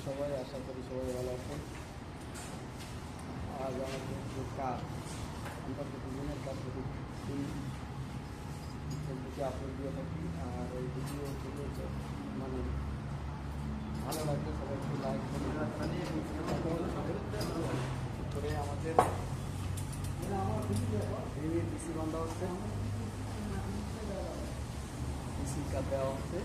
সবাই, আশা করি সবাই ভালো আছেন। আজ আমাদের যে কাজ, আমরা প্রতিদিনের কাজ ফেসবুকে আপলোড দিয়ে থাকি। আর এই ভিডিওগুলো মানে ভালো লাগলে সবাই একটু লাইক করে আমাদের পিসি বান্ধা হচ্ছে, পিসি কাজ দেওয়া হচ্ছে।